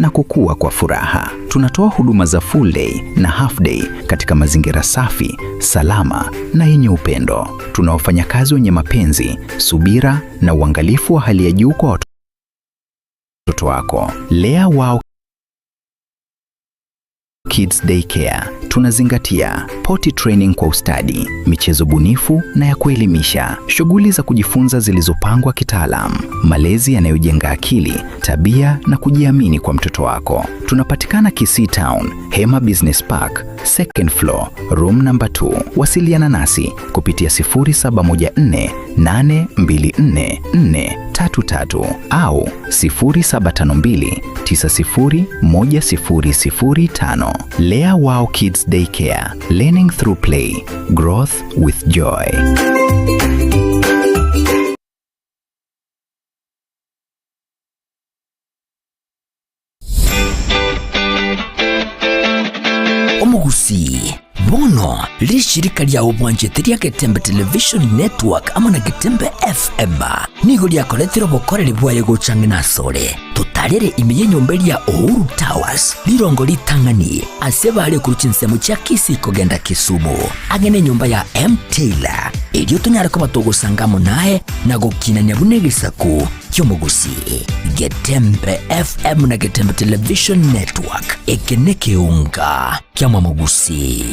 na kukua kwa furaha. Tunatoa huduma za full day na half day katika mazingira safi, salama na yenye upendo. Tuna wafanyakazi wenye mapenzi, subira na uangalifu wa hali ya juu kwa watoto wako. Lea Wow Kids Daycare. Tunazingatia potty training kwa ustadi, michezo bunifu na ya kuelimisha, shughuli za kujifunza zilizopangwa kitaalamu, malezi yanayojenga akili, tabia na kujiamini kwa mtoto wako. Tunapatikana Kisii Town, Hema Business Park, second floor, room number 2. Wasiliana nasi kupitia 0714824433 au 0752901005. Lea Wow Kids Daycare. Learning through play. Growth with joy. Omugusi bono lishirika lya obwanjetiria Getembe Television Network ama na Getembe FM nigo lyakoretero bokorere bwaye gucangina sore tutarere imiye nyomberi ya Uhuru Towers lirongo litangani asebale kuruchinsemo cha Kisii kogenda Kisumu agene nyumba ya M Taylor elio tunyara ko batogusangamo naye na gukinanya bunegisaku kyomugusi. Getembe FM na Getembe Television Network ekeneke unga kya Mugusi.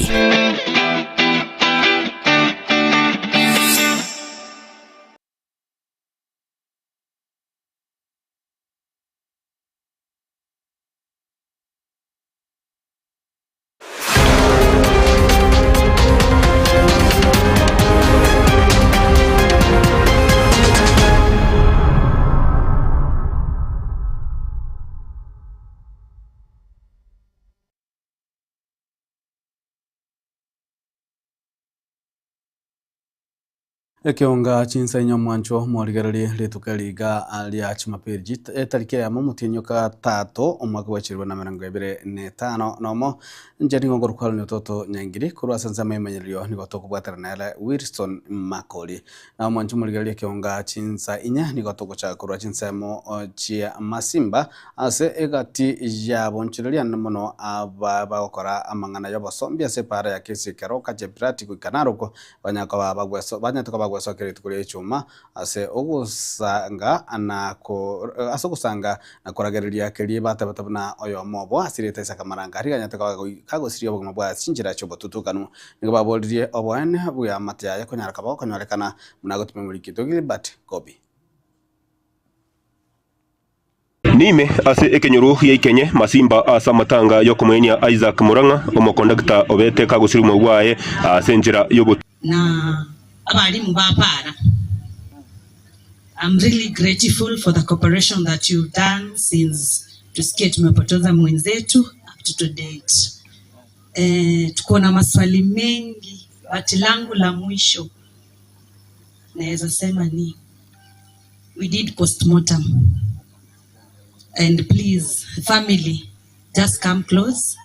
Ekionga chinsenya mwancho morigereri litukaliga alia chumapiri tariki ya mutinyoka 3 omwaka wa 2025 nomo njeri ngongoro kwalo ni toto nyangiri kurwa sanza memenyerio ni gotoko bwatara na Wilson Makoli na mwancho morigereri ekionga chinsa inya ni gotoko cha kurwa chinsemo chia Masimba ase egati ya bonchireria namono abagokora amangana yobosombia separa ya kesi keroka jebrati kukanaroko banyaka bagweso banyatoka gwasokere tukule chuma ase ogusanga anako asogusanga nakoragereria keri batabana oyo mobo asirete sakamaranga ari ganyataka kagosirio bogoma bwa sinjira chobo tutukanu nigo babolrie obone buya matya yakonyara kabo konyorekana munagotume muri kitogili but kobi Nime ase ekenyoro ya ikenye Masimba asa matanga yokomenya Isaac Muranga omokondakta obete kagosiri mwaye asenjira yobo na abalimu bapara. I'm really grateful for the cooperation that you've done since tusikie tumepoteza mwenzetu up to date. Tuko na maswali mengi, bati langu la mwisho naweza sema ni we did postmortem, and please family just come close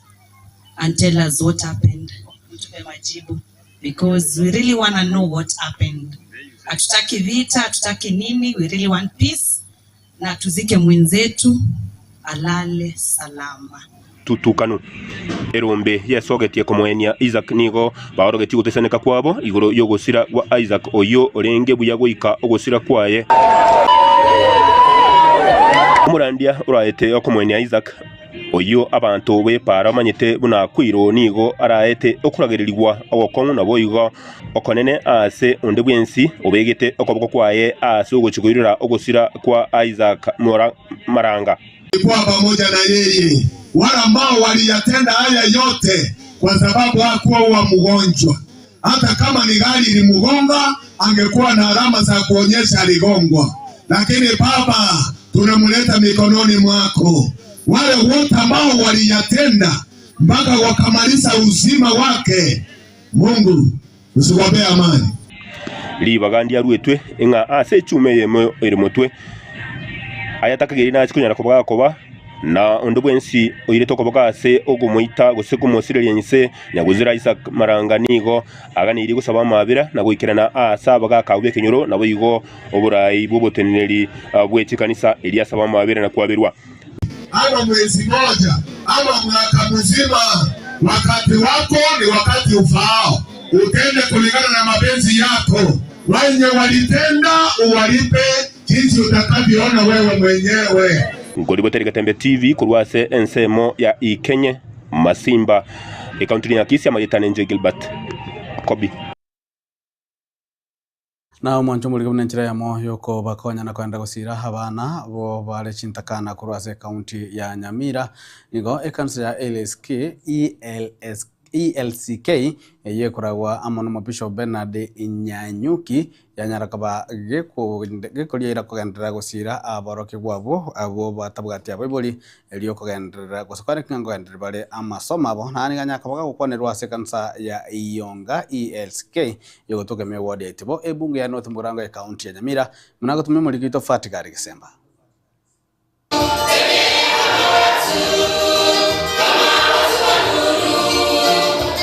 and tell us what happened. Mtupe majibu, because we really want to know what happened. Hatutaki vita, hatutaki nini, we really want peace na tuzike mwenzetu alale salama. Tutukanu erombe yesogetie komwenya Isaac nigo barogeti gutesaneka kwabo igoro yogosira wa Isaac oyo orenge buya goika ogosira kwaye umurandia uraete okomwenya Isaac oyo abantu we para manyete buna kwiro nigo araete okuragerirwa ogokongu nabo igo okonene ase onde bwensi obegete okoboko kwaye ase ogochigurira ogosira kwa Isaac Maranga kwa pamoja na yeye. Wale ambao waliyatenda haya yote kwa sababu hakuwa mgonjwa. Hata kama ni gari ilimgonga angekuwa na alama za kuonyesha aligongwa. Lakini Baba, tunamleta mikononi mwako. Wale wote ambao waliyatenda mpaka wakamaliza uzima wake, Mungu usiwape amani. Libagandia ruetwe inga ase chume yemo erimotwe ayatakagiri na chikunyara koba na ondobwensi oire tokoboka ase ogomoita gosekumosire yense nyaguzira Isaac Maranga nigo aganiri gusaba mabira na goikirana asa baga kaube kenyoro nabo igo oburayi boboteneri bwechikanisa eri asaba mabira na kwabirwa ama mwezi moja ama mwaka mzima. Wakati wako ni wakati ufaao, utende kulingana na mapenzi yako. Wenye walitenda uwalipe jinsi utakavyoona wewe mwenyewe. Ngoriboteri Gatembe TV kurwase ensemo ya Ikenye Masimba ekaunti ya Kisii amayitane nje Gilbert Kobi na mwancho muri gumne njira ya moyo ko bakonya na kwenda gusira abana bo bare Chintakana kurwase kaunti ya Nyamira nigo ekansi ya ELCK yekoragwa amono mo Bishop Bernard Inyanyuki yanyarakaba gekuria ira kugendera gusira aboroki gwabo abo batabwati abibuli elio kugendera gusokane kingo endere bare amasoma abo nani ganyakabaga gukonerwa sekansa ya Iyonga ELCK yogotogemye ward ya Itibo ebunge ya North Murang'a ya kaunti ya Nyamira munagotumye muri gito Fatigari Gisemba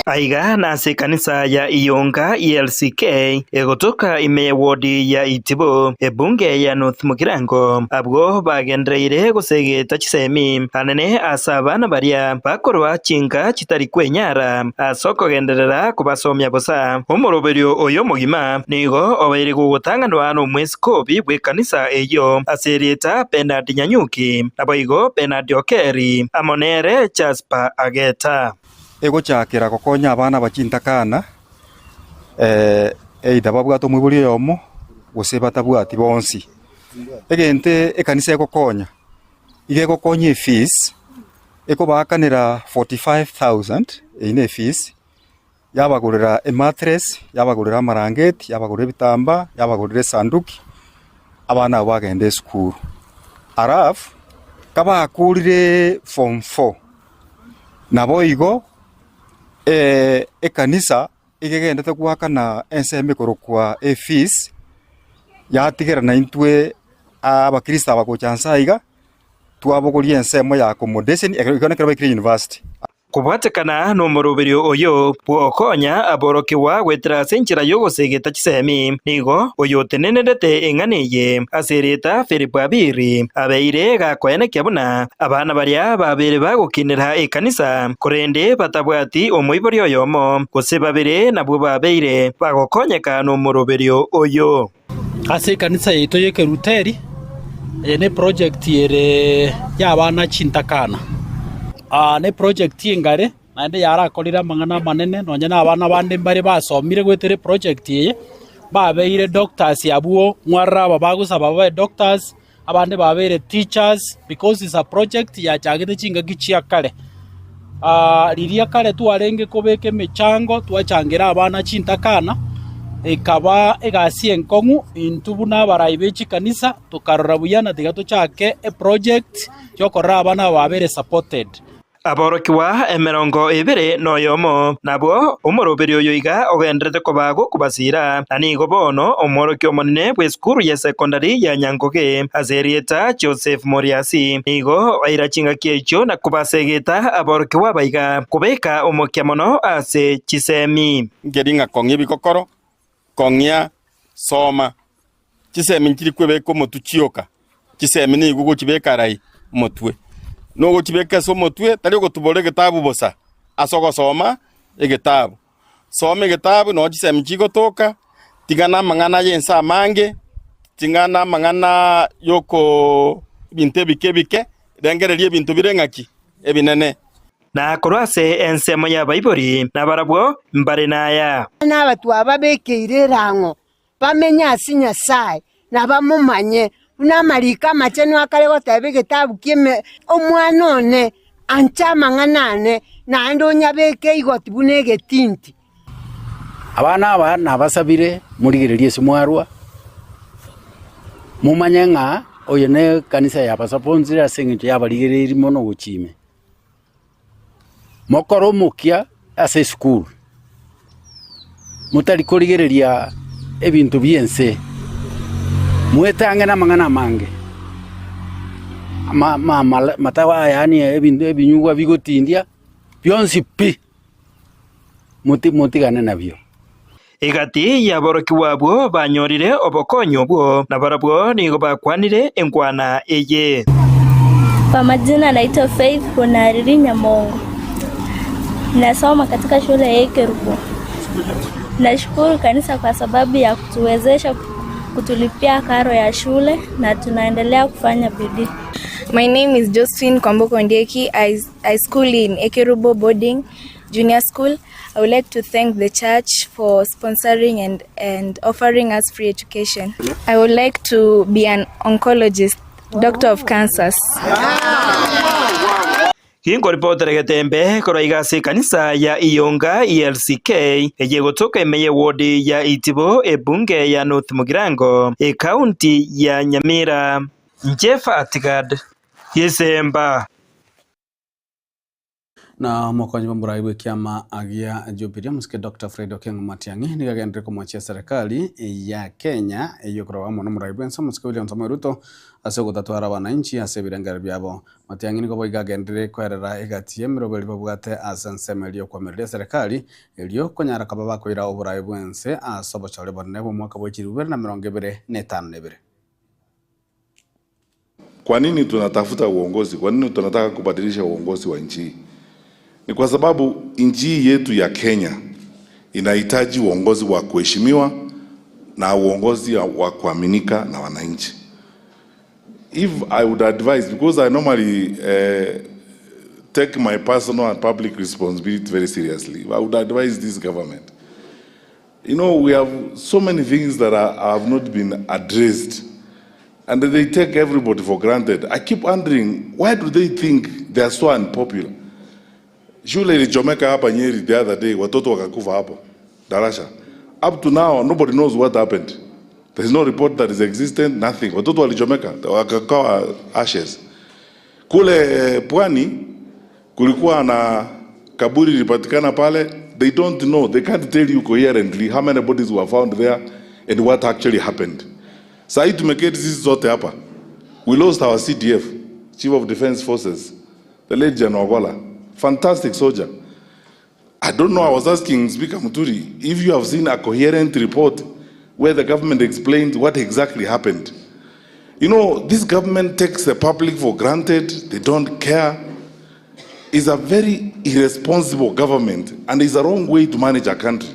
aiga nase kanisa ya Iyonga ELCK egotoka ime wodi ya Itibo ebunge ya North Mugirango abwo bagendreire gusegeta chisemi anene asabana baria bakorwa chinga kitari kwenyara asoko genderera kubasomya bosa umoroberio oyo mugima nigo obaire gutangandwa no mwezi kobi bwe kanisa eyo aserieta Bernard Nyanyuki aboigo Bernard Okeri amonere Jasper Ageta ego chakira gokonya abana ba Chintakana eida babwato mwibuli yomo gose batabwati bonsi egente ekanisa egokonya ige gokonya fees eko bakanira 45,000 ine fees yabagurira a mattress yabagurira marangeti yabagurira bitamba yabagurira sanduki abana bagende school araf kaba akurire form 4 nabo igo ekanisa igegendete gwakana enseme korokwa fees yatigera na intwe abakristo abagochansaiga twabogoria ensemo ya accommodation ikonekera ba university kubwatekana no moroberio oyo bwokonya aborokiwa gwetera senchira yogosegeta chisemi nigo oyo tenenedete enganiye asereta Philip Abiri abeire gakwene kyabuna abana baria babere bagokinira ekanisa korende batabwati omoibori oyomo gose babere nabwo babeire bagokonyeka no moroberio oyo ase kanisa yeto yekeruteri ne project yere yabana Chintakana ne project ingare nande yarakorira mangana manene nonye na abana bande bari basomire gwetere project ye babeire doctors yabuo ngwarra babagusaba babe doctors abande babeire teachers because it's a project ya chagete chinga gichia kale liria kale tuarenge kobeke mechango tuachangira abana Chintakana ikaba egasi enkongu intubuna baraibechi kanisa tukarora buyana tigato chake a project yokorra abana babere supported aborokiwa emerongo ibere noyomo nabwo umoroberio yoiga ogendrete kobago kubasira anigo bono omorokio monene bwe skuru ya secondary ya Nyangoge azerieta Joseph Moriasi nigo airachinga kiecho na kubasegeta aborokiwa baiga kubeka omokiamono ase chisemi ngeringa kongi bikokoro kongia soma chisemi nkiri kwebeko motuchioka chisemi ni gugu chibeka rai motwe no chibeka so motwe tali gutubore gitabu bosa asogo soma egitabu some gitabu no chisemi chigotoka tingana mangana yensa mange tingana mangana yoko binte bike dengererie bintu birengaki ebinene na korwase ensemo ya Baibuli na barabwo mbare naya n'abatu ababekeire rango bamenya asinya sai na bamumanye unamarika macheno akalego tabe gitabu kime omwana one anchama nganane na andonya beke igoti bunege tinti abana aba nabasabire murigererie simwarwa mumanye nga oyo ne kanisa ya basaponzire asengete yabarigereri mono guchime mokoro mukia ase school mutari kurigereria ebintu byense mwetange na mangana mange matawa yani ebintu ebinyugwa bigotindia byonsi pi mutigane nabyo igati ya boroki wabwo banyorire obokonyo bwo na barabwo nigo bakwanire enkwana eye Kwa majina naitwa Faith Bonariri Nyamongo. Nasoma katika shule ya Ekerubo. Nashukuru kanisa kwa sababu ya kutuwezesha kutulipia karo ya shule na tunaendelea kufanya bidii. My name is Josephine Kwamboko Ndieki. I school in Ekerubo Boarding Junior School. I would like to thank the church for sponsoring and offering us free education. I would like to be an oncologist, doctor of cancers. Kingo reporter Getembe koroigase kanisa ya Iyonga ELCK ejegotoka emeye wodi ya Itibo ebunge ya North Mugirango county ya Nyamira. Njefa Atigad Yesemba na mokonyi wa muraibu kiama agia Jubilee musike Dr. Fred Okengo Matiang'i nigagendere kumwachia serikali ya Kenya yokora na muraibu ensa musike William Samoei Ruto ase gutatwara wananchi ase birengera byabo. Matiang'i niko boigagendere kwerera igatie mirobeli babugate ase nsemelio kwamerera serikali elio konyara kababa koira oburaibu ense asobo chale bonne bo mwaka wa 2025. Kwa nini tunatafuta uongozi? Kwa nini tunataka kubadilisha uongozi wa nchi? Ni kwa sababu nchi yetu ya Kenya inahitaji uongozi wa kuheshimiwa na uongozi wa kuaminika na wananchi. If I would advise, because I normally take my personal and public responsibility very seriously, I would advise this government. You know, we have so many things that have not been addressed, and they take everybody for granted. I keep wondering, why do they think they are so unpopular? Shule ilichomeka hapa Nyeri the other day, watoto wakakufa hapo darasha. Up to now, nobody knows what happened. There is no report that is existent, nothing. Watoto walichomeka, wakakawa ashes. Kule Pwani, kulikuwa na kaburi lipatikana pale. They don't know, they can't tell you coherently how many bodies were found there and what actually happened. Sasa tumeketi sisi zote hapa. We lost our CDF, Chief of Defense Forces, the late General Ogola. Fantastic soldier. I don't know, I was asking Speaker Muturi if you have seen a coherent report where the government explained what exactly happened. You know, this government takes the public for granted, they don't care. It's a very irresponsible government and it's a wrong way to manage a country.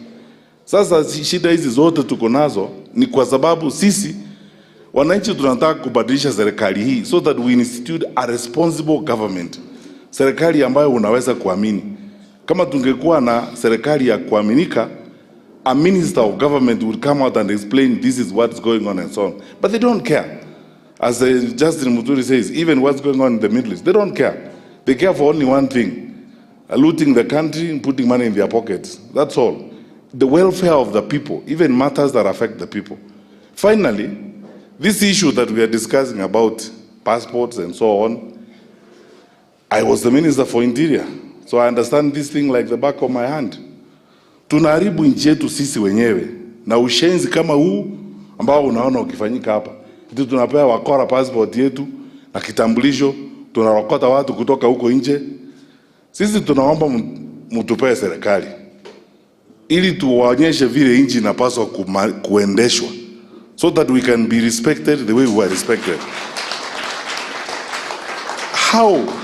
Sasa shida hizi zote tuko nazo ni kwa sababu sisi wananchi tunataka kubadilisha serikali hii so that we institute a responsible government. Serikali ambayo unaweza kuamini. Kama tungekuwa na serikali ya kuaminika, a minister of government would come out and explain this is what's going on and so on. But they don't care. As Justin Muturi says, even what's going on in the Middle East, they don't care. They care for only one thing, looting the country and putting money in their pockets. That's all. The welfare of the people, even matters that affect the people. Finally, this issue that we are discussing about passports and so on, I was the Minister for Interior, so I understand this thing like the back of my hand. Tunaharibu nchi yetu sisi wenyewe na ushenzi kama huu ambao unaona ukifanyika hapa. Ndio tunapewa wakora passport yetu na kitambulisho, tunarokota watu kutoka huko nje. Sisi tunaomba mtupee serikali ili tuwaonyeshe vile nchi inapaswa kuendeshwa so that we can be respected the way we are respected.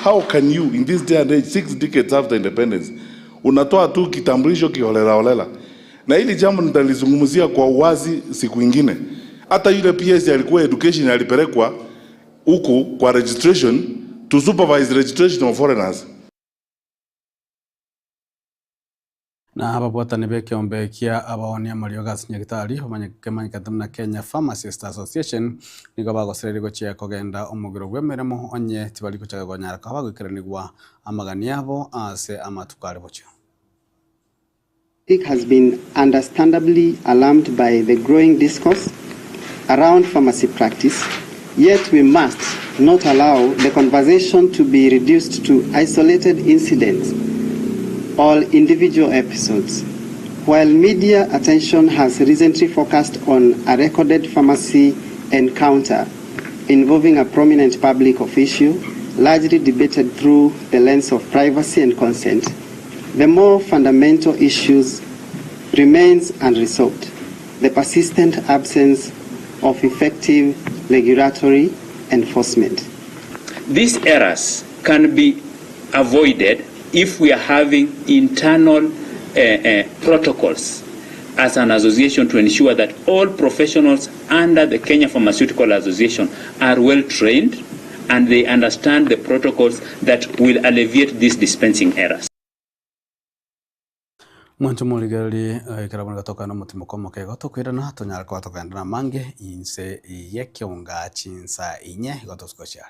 How can you in this day and age 6 decades after independence unatoa tu kitambulisho kiholela holela? Na hili jambo nitalizungumzia kwa uwazi siku nyingine. Hata yule PS alikuwa education alipelekwa huku kwa registration to supervise registration of foreigners. Na hapa bwata nibeke ombekia abaonia mariogas nyagitari omanyikatamna Kenya Pharmacist Association niko bagosere gochia kogenda omugiro gwemeremo onye tibali kuchaga gonyara kaba gwikiranigwa amagani yabo ase amatukare bocho. It has been understandably alarmed by the growing discourse around pharmacy practice, yet we must not allow the conversation to be reduced to isolated incidents or individual episodes. While media attention has recently focused on a recorded pharmacy encounter involving a prominent public official, largely debated through the lens of privacy and consent, the more fundamental issues remains unresolved. The persistent absence of effective regulatory enforcement. These errors can be avoided if we are having internal protocols as an association to ensure that all professionals under the Kenya Pharmaceutical Association are well trained and they understand the protocols that will alleviate these dispensing errors. Mwancho muligari ikarabona gatoka no mutimo komo kego tukwirana tunyara kwa tukandana mange inse yekyonga chinsa inye gotoskocha.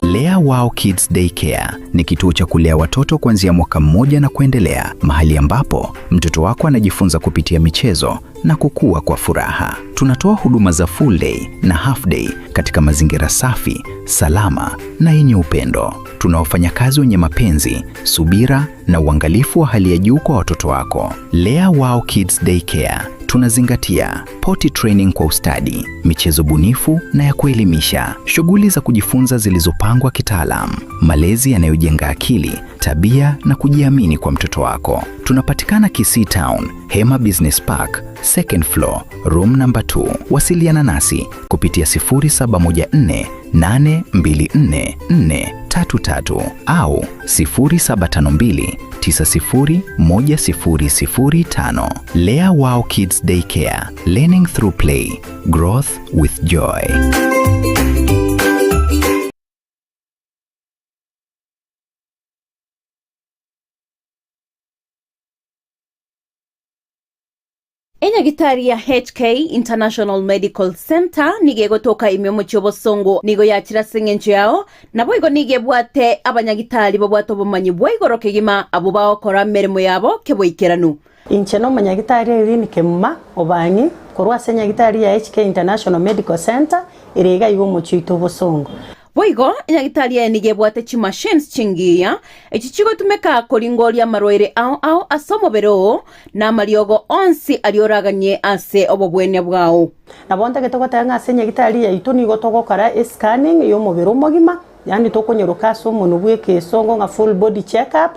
Lea Wow Kids Daycare ni kituo cha kulea watoto kuanzia mwaka mmoja na kuendelea, mahali ambapo mtoto wako anajifunza kupitia michezo na kukua kwa furaha. Tunatoa huduma za full day na half day katika mazingira safi, salama na yenye upendo. Tuna wafanyakazi wenye mapenzi, subira na uangalifu wa hali ya juu kwa watoto wako. Lea Wow Kids Daycare tunazingatia potty training kwa ustadi, michezo bunifu na ya kuelimisha, shughuli za kujifunza zilizopangwa kitaalamu, malezi yanayojenga akili, tabia na kujiamini kwa mtoto wako. Tunapatikana Kisii Town, Hema Business Park, second floor, room number 2. Wasiliana nasi kupitia 0714 824 433 au 0752 901005. Lea Wow Kids Daycare, learning through play, growth with joy. Enyagitari ya HK International Medical Center nige gotoka imyomo cyobosongo nigo yakira sengenjo yao nabo igo nige bwate abanyagitari bo bwato bomanyi bwaigoro kegima abo bakora merimo yabo keboikeranu inche no manyagitari iri nikemma obanyi korwa senyagitari ya HK International Medical Center irega igo mochito bosongo boigo enyagitari ya nige bwate chi machines chingiya echichigo tumeka koringoria marwaire ao asomobero na mariogo onsi alioraganye ase obobwene bwao nabonta getogotanga senyagitari ya itoni gotogokara scanning yo mobero mogima yani tokonyeruka so munu bweke songo nga full body check up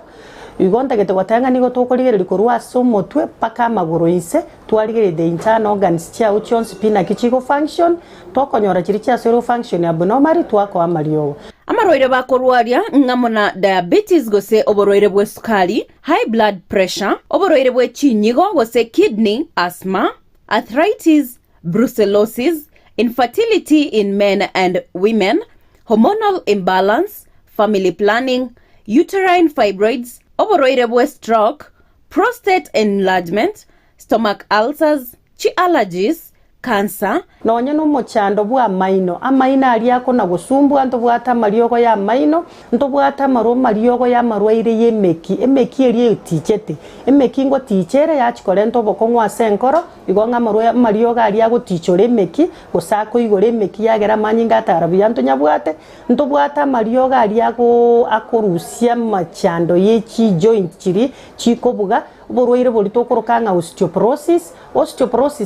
igonta getogotanga nigo tokorigereri korwa so motwe paka maguru ise twarigere the internal organs cha uchons pina kichigo function tokonyora chiri cha zero function abnormal twako amariogo amarwaire bakorwaria ngamona diabetes gose oborwaire bwe sukari, high blood pressure, oborwaire bwe chinyigo gose kidney, asthma, arthritis, brucellosis, infertility in men and women, hormonal imbalance, family planning, uterine fibroids, oborwaire bwe stroke, prostate enlargement, stomach ulcers, chi allergies, cancer nonye no mochando bwa maino amaina ali yako na gusumbu nto bwata mariogo ya maino nto bwata maro mariogo ya marwaire yemeki emeki eri tichete emeki ngo tichere ya chikore nto bokongwa senkoro igonga marwa mariogo ali yago tichore emeki gusako igore emeki yagera manyinga tarabiya nto nyabwate nto bwata mariogo ali yago akorusia machando yechi joint chiri chikobuga borwaire bolito korokanga osteoporosis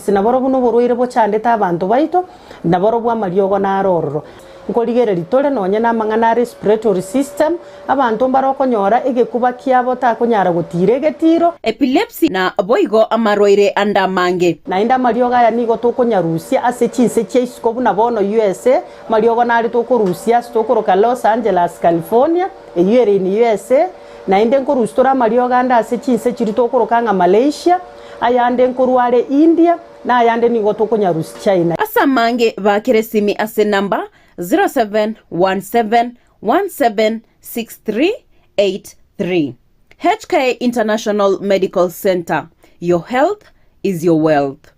na borobu no borwaire bochandeta abantu baito na borobu amariogo na arororo nkorigere litore nonye na mangana respiratory system abantu barokonyora egekuba kiabo takonyara gutire getiro epilepsy na boigo amarwaire andamange na inda mariogo ya nigo tokonyarusia ase chinse cheisikobu na bono USA mariogo na ali tokorusia stokoroka Los Angeles California eyere in USA na inde nkorustora mariogo anda ase chinse chirito korokanga Malaysia ayande nkorware India na ayande nigo tokonyarusi China asamange bakeresimi ase number 0717176383 HK International Medical Center. Your health is your wealth.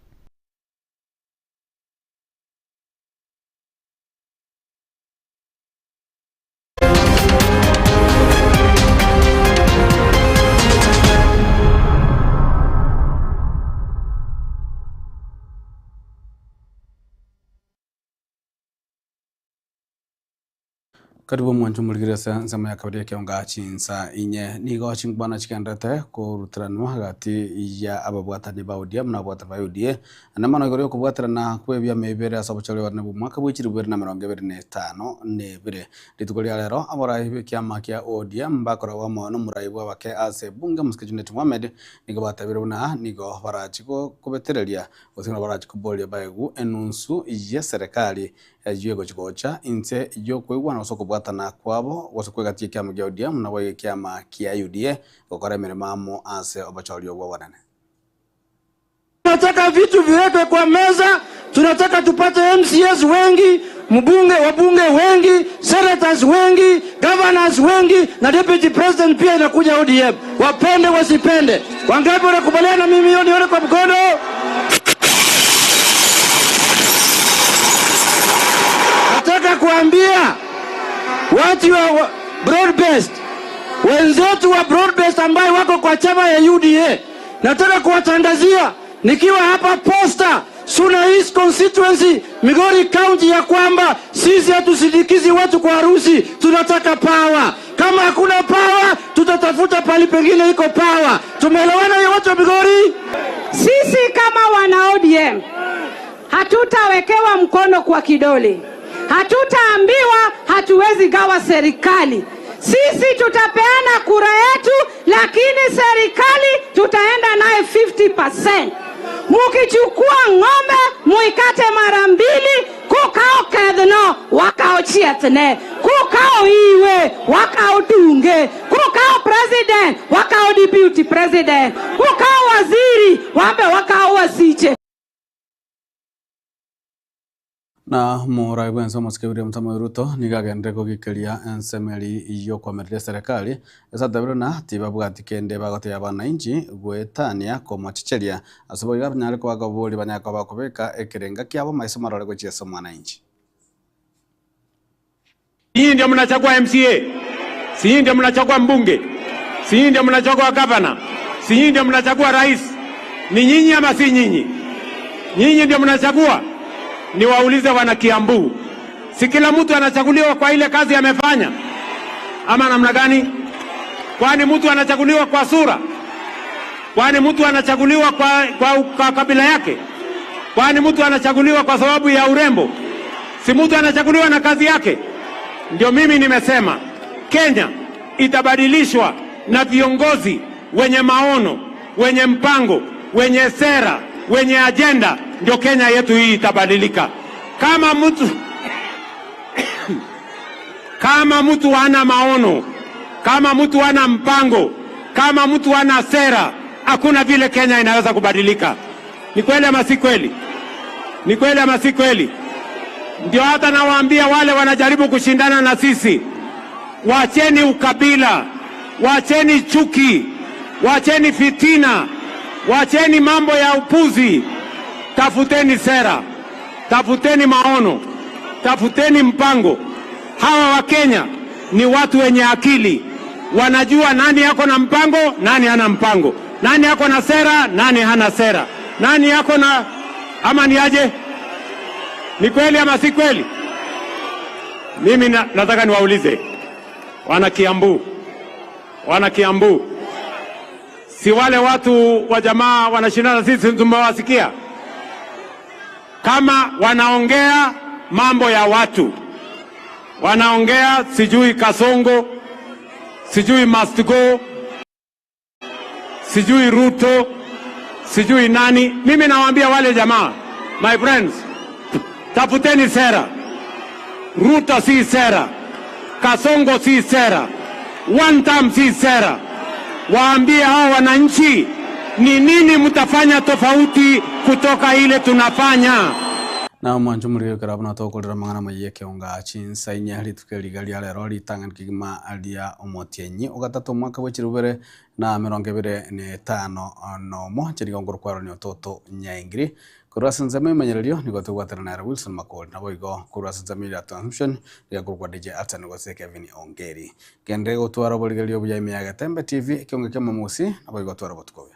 Karibu mwancho muligiresa nsema ya kabiri kionga chinsa inye nigo chimbana chikandate ko rutranwa hagati ya ababwatani ba ODM na abwata ba UDA anamano igoro kubwatrana kwebya mebere asabuchale warne bu mwaka bwikiri bwere na 25 nebere litugori alero abarahi kyama kya ODM bakora wa mono muraibu abake ase bunga muskijuneti Mohamed nigo batabire na nigo barachiko kubetereria osina barachiko bolya baegu enunsu ya serikali yego chikocha inse yo kwegwa na soko bwatana kwabo wasokwega tikia mu ODM na waye kyama kia UDA gukora miremamo ase obachori obwa wanane. Tunataka vitu viwekwe kwa meza, tunataka tupate MCS wengi, wabunge wengi, senators wengi, governors wengi na deputy president pia inakuja ODM. Wapende wasipende. Wangapi wanakubaliana mimi nione kwa mkono? Nataka kuambia watu wa broad-based, wenzetu wa broad-based ambao wako kwa chama ya UDA, nataka kuwatangazia nikiwa hapa Posta, Suna East constituency, Migori County, ya kwamba sisi hatusindikizi watu kwa harusi, tunataka power. Kama hakuna power, tutatafuta pali pengine iko power. Tumeelewana ya watu wa Migori? Sisi kama wana ODM hatutawekewa mkono kwa kidole. Hatutaambiwa hatuwezi gawa serikali. Sisi tutapeana kura yetu, lakini serikali tutaenda naye 50%. Mukichukua ng'ombe muikate mara mbili, kukao kedno wakao chiatne, kukao iwe wakao dunge, kukao president wakao deputy president, kukao waziri wambe wakao wasiche. Na murai bwenso muskebire mtamo Ruto nigagende gukikeria ensemeri iyo kwamerire serikali esatabiro na tibabwati kende bagote abananchi gwetania komachicheria asoboye abanyare kwa gabuli banyako bakobeka ekerenga kyabo maiso marore gochesa mwananchi. Hii ndio mnachagua MCA, si ndio mnachagua mbunge, si ndio mnachagua governor, si ndio mnachagua rais? Ni nyinyi ama si nyinyi? Nyinyi ndio mnachagua. Niwaulize wana Kiambu, si kila mtu anachaguliwa kwa ile kazi amefanya ama namna gani? Kwani mtu anachaguliwa kwa sura? Kwani mtu anachaguliwa kwa kabila yake? Kwani mtu anachaguliwa kwa sababu ya urembo? Si mtu anachaguliwa na kazi yake? Ndio mimi nimesema Kenya itabadilishwa na viongozi wenye maono, wenye mpango, wenye sera, wenye agenda. Ndio Kenya yetu hii itabadilika. Kama mtu hana maono, kama mtu hana mpango, kama mtu hana sera, hakuna vile Kenya inaweza kubadilika. Ni kweli ama si kweli? Ni kweli ama si kweli? Ndio hata nawaambia wale wanajaribu kushindana na sisi, wacheni ukabila, wacheni chuki, wacheni fitina, wacheni mambo ya upuzi. Tafuteni sera, tafuteni maono, tafuteni mpango. Hawa wa Kenya ni watu wenye akili, wanajua nani yako na mpango, nani hana mpango, nani yako na sera, nani hana sera, nani yako na ama ni aje. Ni kweli ama si kweli? Mimi nataka niwaulize wana Kiambu, si wale watu wa jamaa wanashindana sisi tumewasikia? Kama wanaongea mambo ya watu, wanaongea sijui Kasongo, sijui Must Go, sijui Ruto, sijui nani. Mimi nawaambia wale jamaa, my friends, tafuteni sera. Ruto si sera, Kasongo si sera, one time si sera. Waambie hao wananchi ni nini mtafanya tofauti kutoka ile tunafanya. Na mwanjo muri karabana tokolera mangana mayeke onga chinsa inyali tukeligali ale roli tangan kigima alia omotienyi ogatato mwaka wechirubere na 25 nomo chirigongoro kwaro ni ototo nyaingiri kurasa nzame menyererio nigote gwatera na Wilson Makoli na boigo kurasa nzame ya transmission ya kurwa DJ Atani gose Kevin Ongeri kende gotwara boligelio buya imiyaga Tembe TV kionge kema musi na boigo twara botkoya.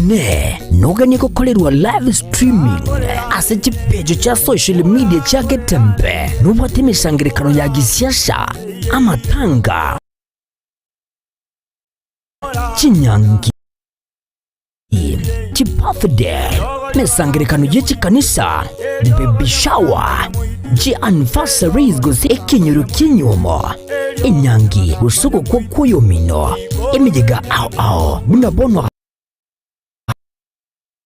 ne nogani gukorerwa live streaming ase chipejo cha social media cha Getembe nubate misangirikano ya gisiasha amatanga chinyangi birthday misangirikano y'ekikanisa baby shower anniversaries gose ekinyoro kinyumo enyangi gusuko kwa kuyomino emigega ao bunabono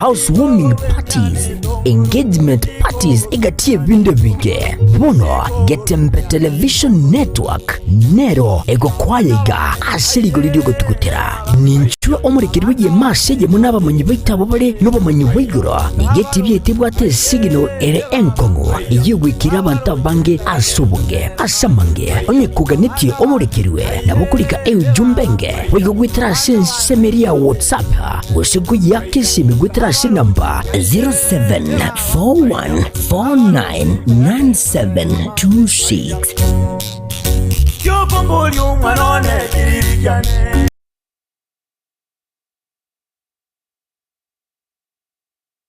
housewarming parties, engagement parties, igatie binde bige. Bono, Getembe Television Network, Nero, ego kwaiga, asiri golidio gotukutera. Ninchwe omurikirwe ye masege munaba manyibaita babale, noba manyibaiguro. Igeti byete bwate signal ere enkongo. Iyegwikira banta bange asubunge, asamange. Onye kuganiti omurikirwe, nabukulika jumbenge. Wego gwitara semeria WhatsApp. Wosigu yake simigwitara number 0741499726.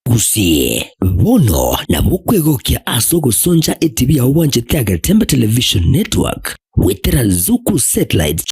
Usi bono na bukwegokia asogo sonja etibia wanje Getembe Television Network wetera zuku satellite